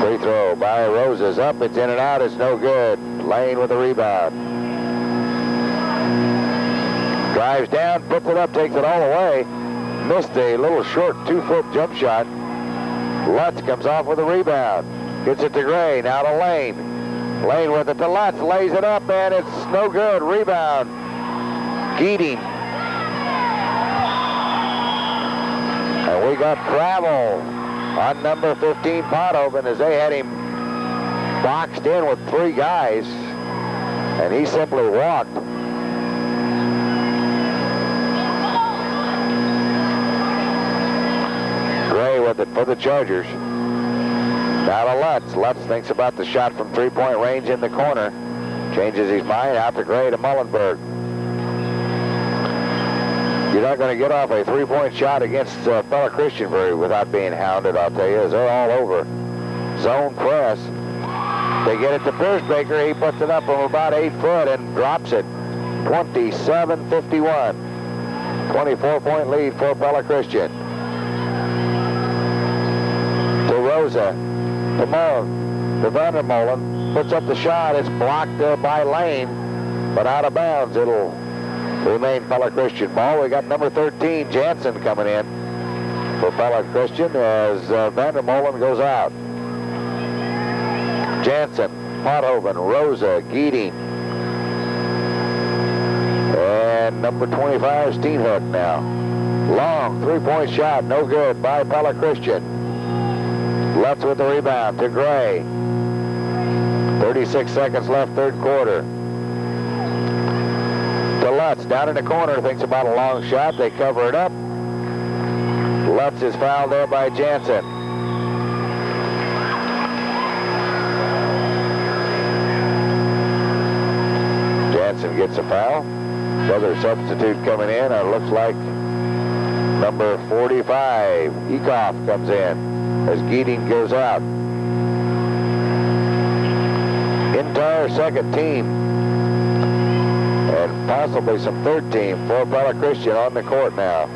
Speaker 1: Free throw by Rosa's up. It's in and out. It's no good. Lane with the rebound. Drives down, puts it up, takes it all away. Missed a little short 2-foot jump shot. Lutz comes off with a rebound. Gets it to Gray, now to Lane. Lane with it to Lutz, lays it up, and it's no good. Rebound. Geeding. And we got travel on number 15, Pothoven, as they had him boxed in with 3 guys, and he simply walked. Gray with it for the Chargers. Now to Lutz. Lutz thinks about the shot from three-point range in the corner. Changes his mind, out to Gray to Mullenberg. You're not going to get off a three-point shot against Pella Christian without being hounded, I'll tell you, as they're all over. Zone press. They get it to Piercebaker. He puts it up from about 8 foot and drops it. 27-51. 24-point lead for Pella Christian. To Rosa. To Mullen. To Vandermolen. Puts up the shot. It's blocked by Lane, but out of bounds. It'll remain Pella Christian ball. We got number 13, Jansen, coming in for Pella Christian as Vandermolen goes out. Jansen, Pothoven, Rosa, Geeding, and number 25, Steenhook now. Long three-point shot, no good by Pella Christian. Lutz with the rebound to Gray. 36 seconds left, third quarter. To Lutz, down in the corner, thinks about a long shot. They cover it up. Lutz is fouled there by Jansen. Jansen gets a foul. Another substitute coming in. It looks like number 45, Ekoff, comes in as Geeding goes out. Entire second team and possibly some third team for Pella Christian on the court now.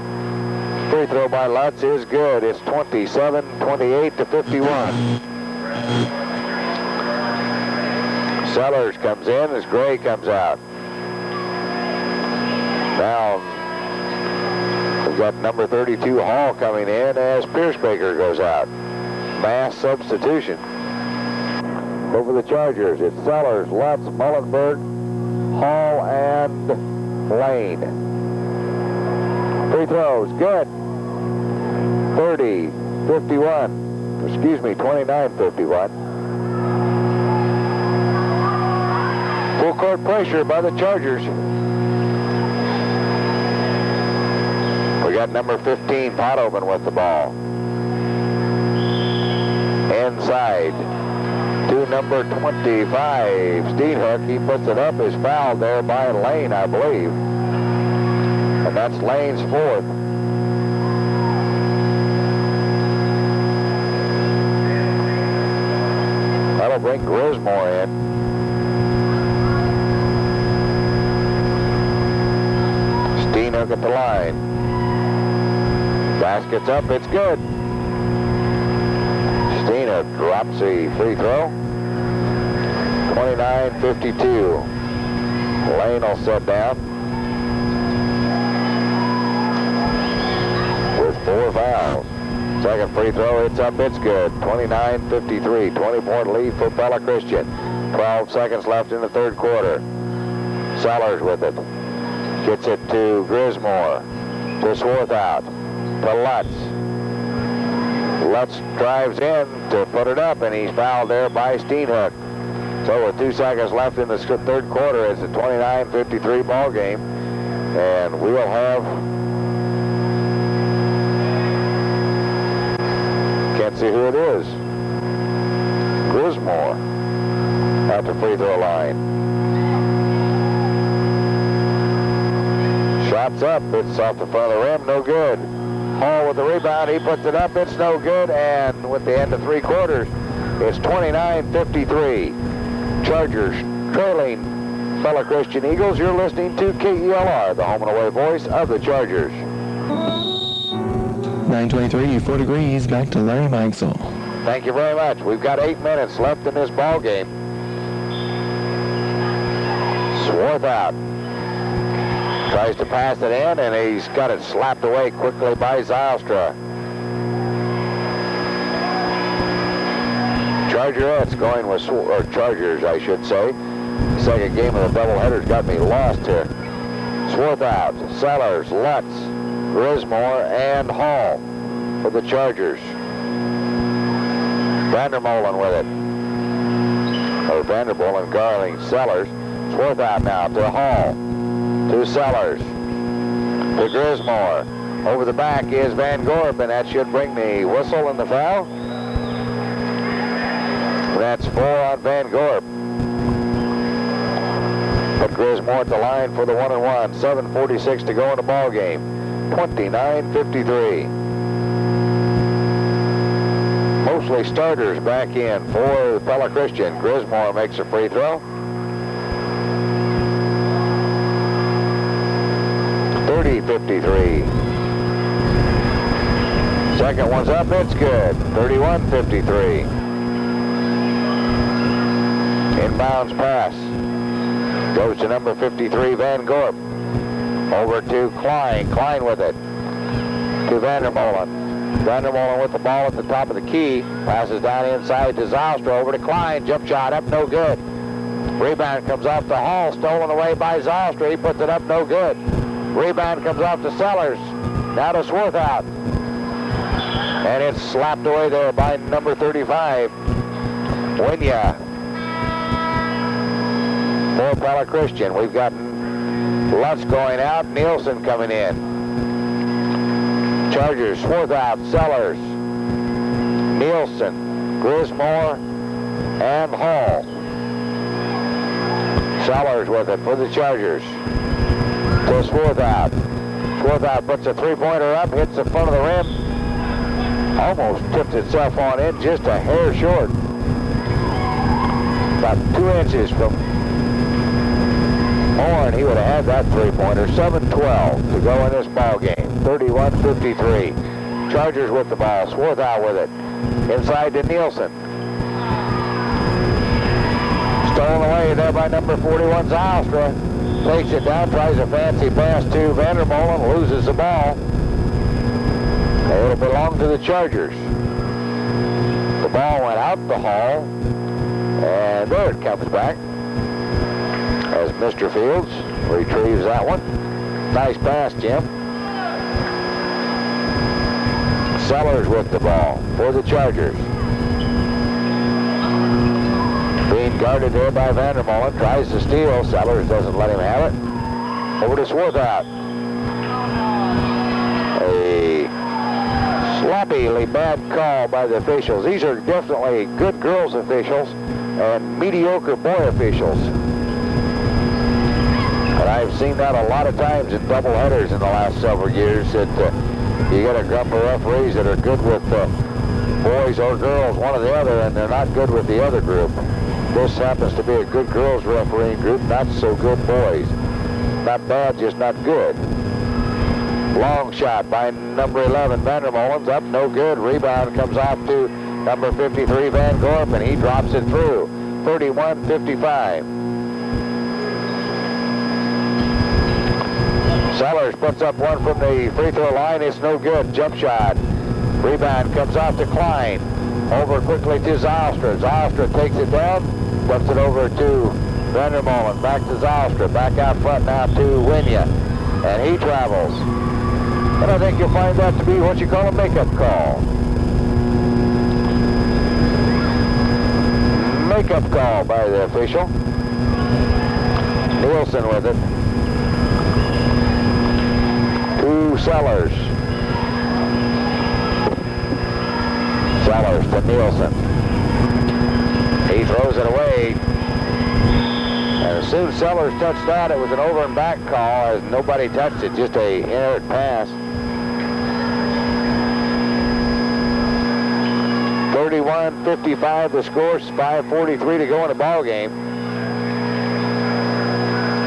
Speaker 1: Free throw by Lutz is good. It's 27-28 to 51. Sellers comes in as Gray comes out. Now We've got number 32 Hall coming in as Pierce Baker goes out. Mass substitution. Over the Chargers, it's Sellers, Lutz, Mullenberg, Hall, and Lane. Free throws, good. 30, 51, excuse me, 29, 51. Full court pressure by the Chargers. We got number 15, Potoman with the ball. Inside to number 25, Steenhook. He puts it up, is fouled there by Lane, I believe. And that's Lane's fourth. That'll bring Grismore in. Steenhook at the line. Basket's up, it's good. Steenhook drops the free throw. 29-52. Lane will set down with 4 fouls. Second free throw, it's up, it's good. 29-53, 20-point lead for Pella Christian. 12 seconds left in the third quarter. Sellers with it. Gets it to Grismore. To Swarthout. To Lutz. Lutz drives in to put it up, and he's fouled there by Steenhook. So with 2 seconds left in the third quarter, it's a 29-53 ball game, and we will have, can't see who it is, Grismore at the free throw line. Shots up, it's off the front of the rim, no good. Hall with the rebound, he puts it up, it's no good, and with the end of 3 quarters, it's 29-53. Chargers trailing Pella Christian Eagles. You're listening to KELR, the home and away voice of the Chargers.
Speaker 3: 9:23, 4 degrees, back to Larry Mikesell.
Speaker 1: Thank you very much. We've got 8 minutes left in this ball game. Swarthout tries to pass it in, and he's got it slapped away quickly by Zylstra. Chargerettes going with, or Chargers, I should say. Second game of the doubleheader's got me lost here. Swarthout, Sellers, Lutz, Grismore, and Hall for the Chargers. Vandermolen with it. Or Vandermolen, Garling, Sellers. Swarthout now to Hall. To Sellers. To Grismore. Over the back is Van Gorp, and that should bring the whistle and the foul. That's 4 on Van Gorp. But Grismore at the line for the 1-and-1. 7:46 to go in the ball game. 29-53. Mostly starters back in for Pella Christian. Grismore makes a free throw. 30-53. Second one's up, it's good. 31-53. Inbounds pass. Goes to number 53, Van Gorp. Over to Klein. Klein with it. To Vandermolen. Vandermolen with the ball at the top of the key. Passes down inside to Zylstra. Over to Klein. Jump shot up, no good. Rebound comes off to Hall. Stolen away by Zylstra. He puts it up, no good. Rebound comes off to Sellers. Now to Swarthout. And it's slapped away there by number 35, Winya. For Pella Christian, we've got Lutz going out, Nielsen coming in. Chargers, Swarthout, Sellers, Nielsen, Grismore, and Hall. Sellers with it for the Chargers. To Swarthout. Swarthout puts a three-pointer up, hits the front of the rim. Almost tipped itself on in, just a hair short. About 2 inches from Horn, he would have had that three-pointer. 7:12 to go in this ball game. 31-53. Chargers with the ball. Swarthout with it. Inside to Nielsen. Stolen away there by number 41, Zylstra. Takes it down, tries a fancy pass to Vandermolen, loses the ball. It'll belong to the Chargers. The ball went out the hall, and there it comes back as Mr. Fields retrieves that one. Nice pass, Jim. Sellers with the ball for the Chargers. Being guarded there by Vandermolen. Tries to steal. Sellers doesn't let him have it. Over to Swarthout. A sloppily bad call by the officials. These are definitely good girls officials and mediocre boy officials. And I've seen that a lot of times in doubleheaders in the last several years, that you get a group of referees that are good with boys or girls, one or the other, and they're not good with the other group. This happens to be a good girls refereeing group, not so good boys. Not bad, just not good. Long shot by number 11, Vandermolen's up, no good. Rebound comes off to number 53, Van Gorp, and he drops it through. 31-55. Sellers puts up one from the free throw line. It's no good. Jump shot. Rebound comes off to Klein. Over quickly to Zylstra. Zylstra takes it down. Flips it over to Vandermolen. Back to Zylstra. Back out front now to Winya. And he travels. And I think you'll find that to be what you call a makeup call. Makeup call by the official. Nielsen with it. To Sellers. Sellers to Nielsen. He throws it away. And as soon as Sellers touched that, it was an over and back call as nobody touched it, just a inert pass. 31-55 the score, 5:43 to go in the ball game.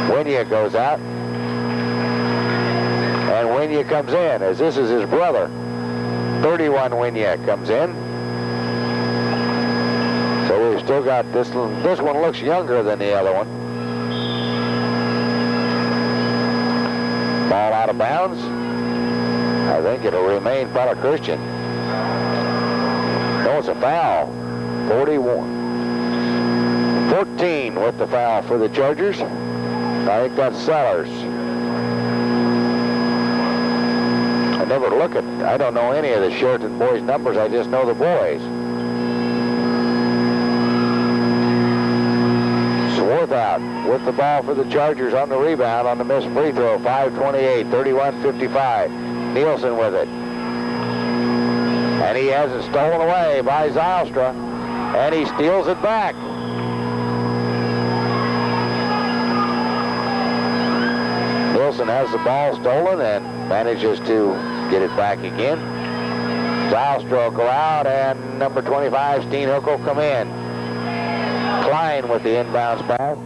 Speaker 1: Winya goes out. And Winya comes in, as this is his brother. 31 Winya comes in. So we've still got this one. This one looks younger than the other one. Ball out of bounds. I think it'll remain Pella Christian. No, it's a foul. 41. 14 with the foul for the Chargers. I think that's Sellers. I never look at, I don't know any of the Chariton boys' numbers, I just know the boys. Swarthout with the ball for the Chargers on the rebound on the missed free throw. 5:28, 31-55. Nielsen with it. And he has it stolen away by Zylstra. And he steals it back. Nielsen has the ball stolen and manages to get it back again. Zylstra will go out, and number 25, Steenhook, will come in. Klein with the inbounds pass.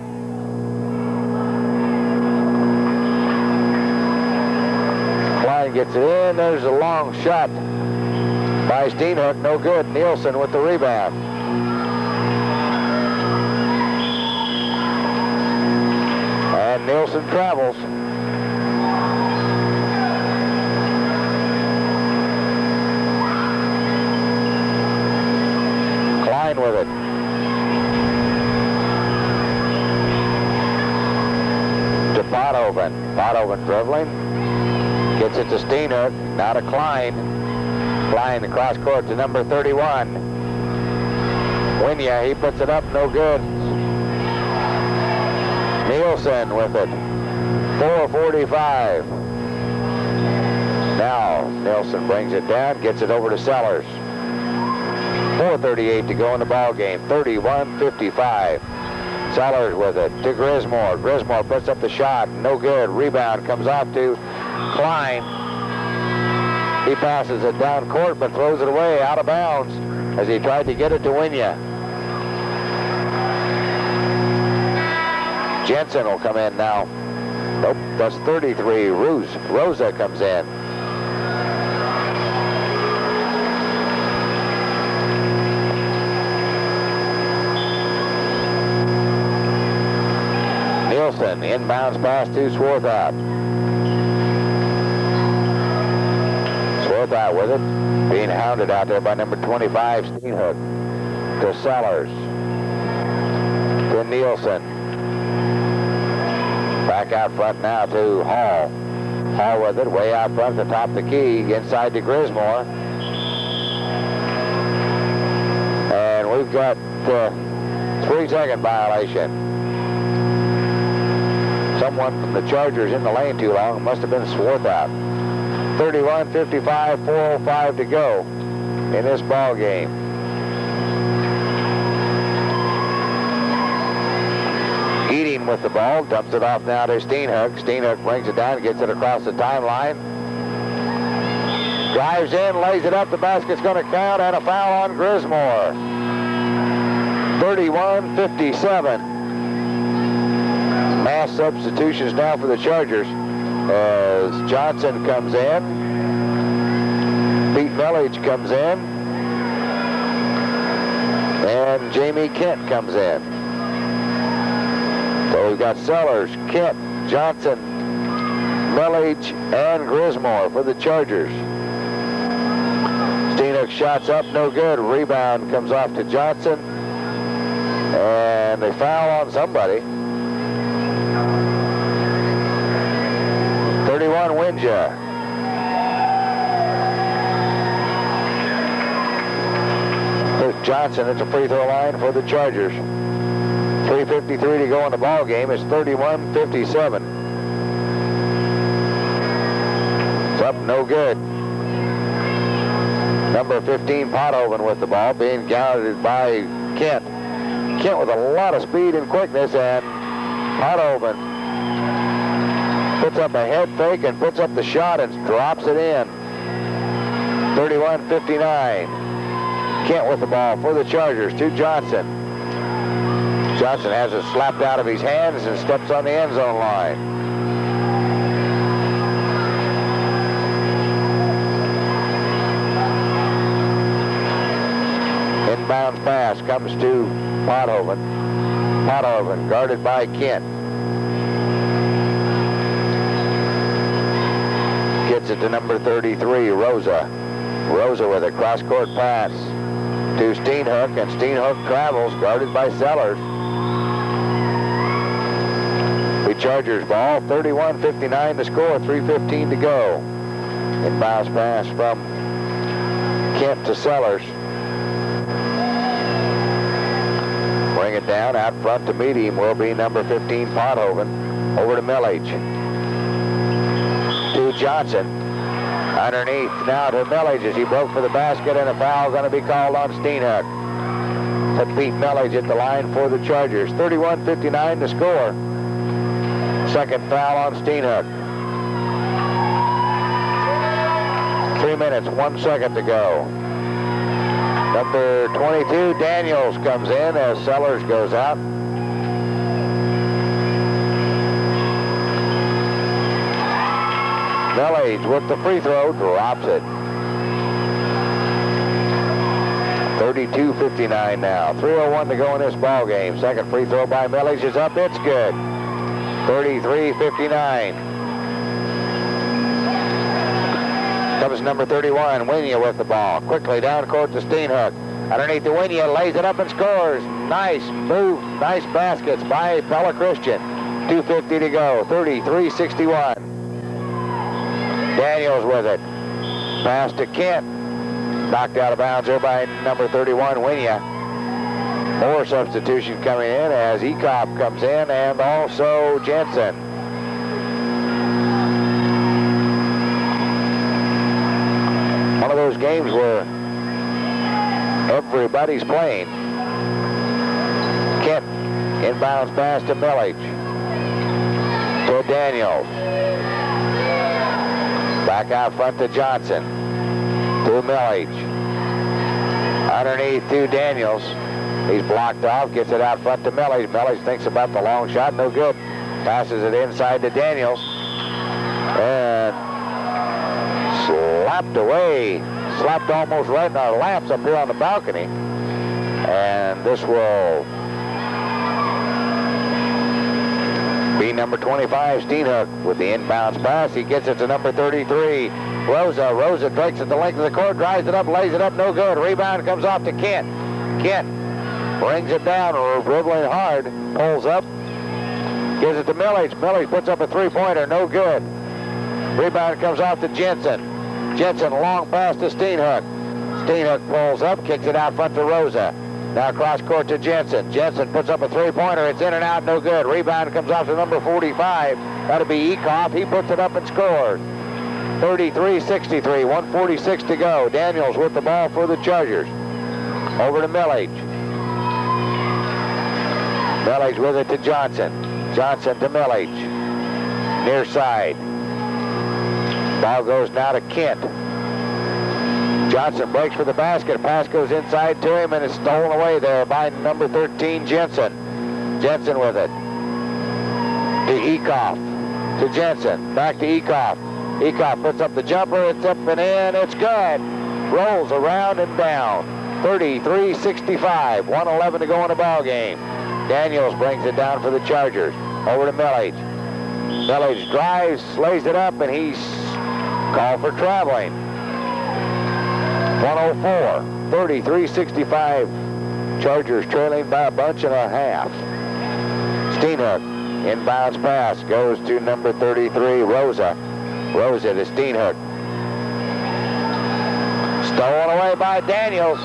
Speaker 1: Klein gets it in. There's a long shot by Steenhook. No good. Nielsen with the rebound. And Nielsen travels. Klein with it. To Potoven. Potoven dribbling. Gets it to Steenhook. Now to Klein. Klein across court to number 31. Winya, he puts it up. No good. Nielsen with it. 4:45. Now Nielsen brings it down. Gets it over to Sellers. 4:38 to go in the ball game. 31-55. Sellers with it to Grismore. Grismore puts up the shot. No good. Rebound comes off to Klein. He passes it down court but throws it away out of bounds as he tried to get it to Winya. Jensen will come in now. Nope, that's 33. Rosa comes in. Nielsen, inbounds pass to Swarthout. Swarthout with it. Being hounded out there by number 25, Steenhook. To Sellers. To Nielsen. Back out front now to Hall. Hall with it, way out front at the top of the key, inside to Grismore. And we've got 3-second violation. Someone from the Chargers in the lane too long. Must have been Swarthout. 31:55, 4:05 to go in this ball game. Eating with the ball, dumps it off now to Steenhook. Steenhook brings it down, gets it across the timeline. Drives in, lays it up, the basket's going to count, and a foul on Grismore. 31-57. Mass substitutions now for the Chargers as Johnson comes in. Pete Millage comes in. And Jamie Kent comes in. So we've got Sellers, Kent, Johnson, Millage, and Grismore for the Chargers. Steenhook shots up, no good. Rebound comes off to Johnson. And they foul on somebody. 31 Winja. Here's Johnson at the free throw line for the Chargers. 3:53 to go in the ball game. It's 31-57. It's up, no good. Number 15 Pothoven with the ball, being guarded by Kent. Kent with a lot of speed and quickness, and Pothoven puts up a head fake and puts up the shot and drops it in. 31-59. Kent with the ball for the Chargers to Johnson. Johnson has it slapped out of his hands and steps on the end zone line. Inbounds pass comes to Pothoven. Pothoven guarded by Kent. Gets it to number 33, Rosa. Rosa with a cross-court pass to Steenhook, and Steenhook travels, guarded by Sellers. The Chargers ball, 31-59 to score, 3:15 to go. Inbounds pass from Kent to Sellers. Bring it down, out front to meet him will be number 15, Pothoven. Over to Millage. To Johnson. Underneath now to Millage as he broke for the basket, and a foul going to be called on Steenhook. To Pete Millage at the line for the Chargers. 31-59 to score. Second foul on Steenhook. 3 minutes, 1 second to go. Number 22, Daniels, comes in as Sellers goes out. Millage with the free throw, drops it. 32-59 now. 3:01 to go in this ball game. Second free throw by Millage is up, it's good. 33-59. Comes number 31, Winya with the ball. Quickly down court to Steenhook. Underneath the Winya, lays it up and scores. Nice move, nice baskets by Pella Christian. 2:50 to go, 33-61. Daniels with it. Pass to Kent. Knocked out of bounds there by number 31, Winya. More substitution coming in as Ekop comes in, and also Jensen. One of those games where everybody's playing. Kent inbounds pass to Millage. To Daniels. Back out front to Johnson. To Millage. Underneath to Daniels. He's blocked off, gets it out front to Millage. Millage thinks about the long shot, no good. Passes it inside to Daniels. And slapped away. Slapped almost right in our laps up here on the balcony. And this will Be number 25, Steenhook, with the inbounds pass. He gets it to number 33, Rosa. Rosa takes it the length of the court, drives it up, lays it up, no good. Rebound comes off to Kent. Kent brings it down, dribbling hard, pulls up, gives it to Millage. Millage puts up a three-pointer, no good. Rebound comes off to Jensen. Jensen, long pass to Steenhook. Steenhook pulls up, kicks it out front to Rosa. Now cross court to Jensen. Jensen puts up a three-pointer. It's in and out, no good. Rebound comes off to number 45. That'll be Ekoff. He puts it up and scores. 33-63, 1:46 to go. Daniels with the ball for the Chargers. Over to Millage. Millage with it to Johnson. Johnson to Millage. Near side. Ball goes now to Kent. Johnson breaks for the basket. Pass goes inside to him and is stolen away there by number 13, Jensen. Jensen with it. To Ekoff. To Jensen. Back to Ekoff. Ekoff puts up the jumper. It's up and in. It's good. Rolls around and down. 33-65. 1:11 to go in the ball game. Daniels brings it down for the Chargers. Over to Millage. Millage drives, lays it up, and he's called for traveling. 1:04. 33-65. Chargers trailing by a bunch and a half. Steenhook. Inbounds pass goes to number 33, Rosa. Rosa to Steenhook. Stolen away by Daniels.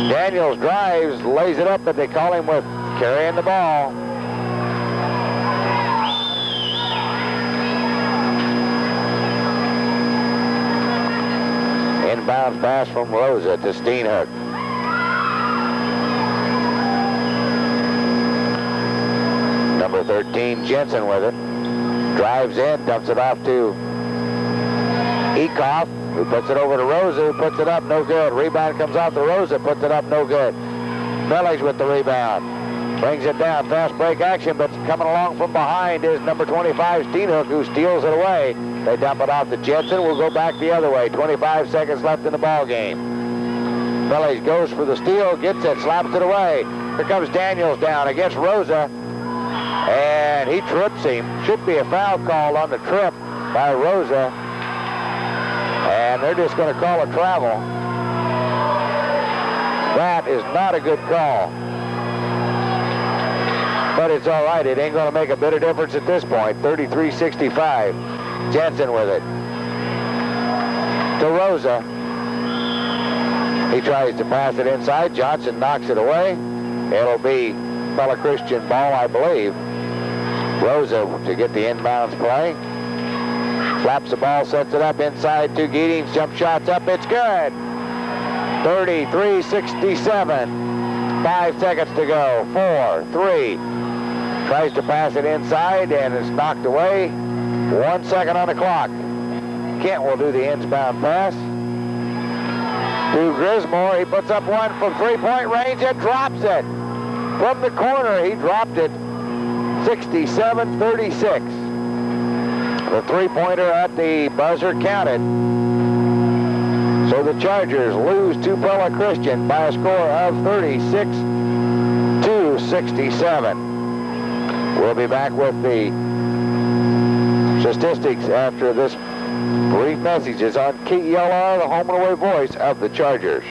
Speaker 1: Daniels drives, lays it up, but they call him with carrying the ball. Inbounds pass from Rosa to Steenhook. Number 13, Jensen with it. Drives in, dumps it off to Ekoff, who puts it over to Rosa, who puts it up, no good. Rebound comes off to Rosa, puts it up, no good. Millage with the rebound. Brings it down, fast break action, but coming along from behind is number 25, Steenhook, who steals it away. They dump it off to Jensen. We'll go back the other way. 25 seconds left in the ball game. Millage goes for the steal, gets it, slaps it away. Here comes Daniels down against Rosa, and he trips him. Should be a foul called on the trip by Rosa, and they're just going to call a travel. That is not a good call. But it's all right. It ain't going to make a bit of difference at this point. 33-65. Jensen with it. To Rosa. He tries to pass it inside. Johnson knocks it away. It'll be Pella Christian ball, I believe. Rosa to get the inbounds play. Flaps the ball, sets it up inside to Giddings. Jump shots up. It's good. 33-67. 5 seconds to go. 4, 3. Tries to pass it inside and it's knocked away. 1 second on the clock. Kent will do the inbound pass to Grismore. He puts up one from three-point range and drops it. From the corner, he dropped it. 67-36. The three-pointer at the buzzer counted. So the Chargers lose to Pella Christian by a score of 36-67. We'll be back with the statistics after this brief message is on KELR, the home and away voice of the Chargers.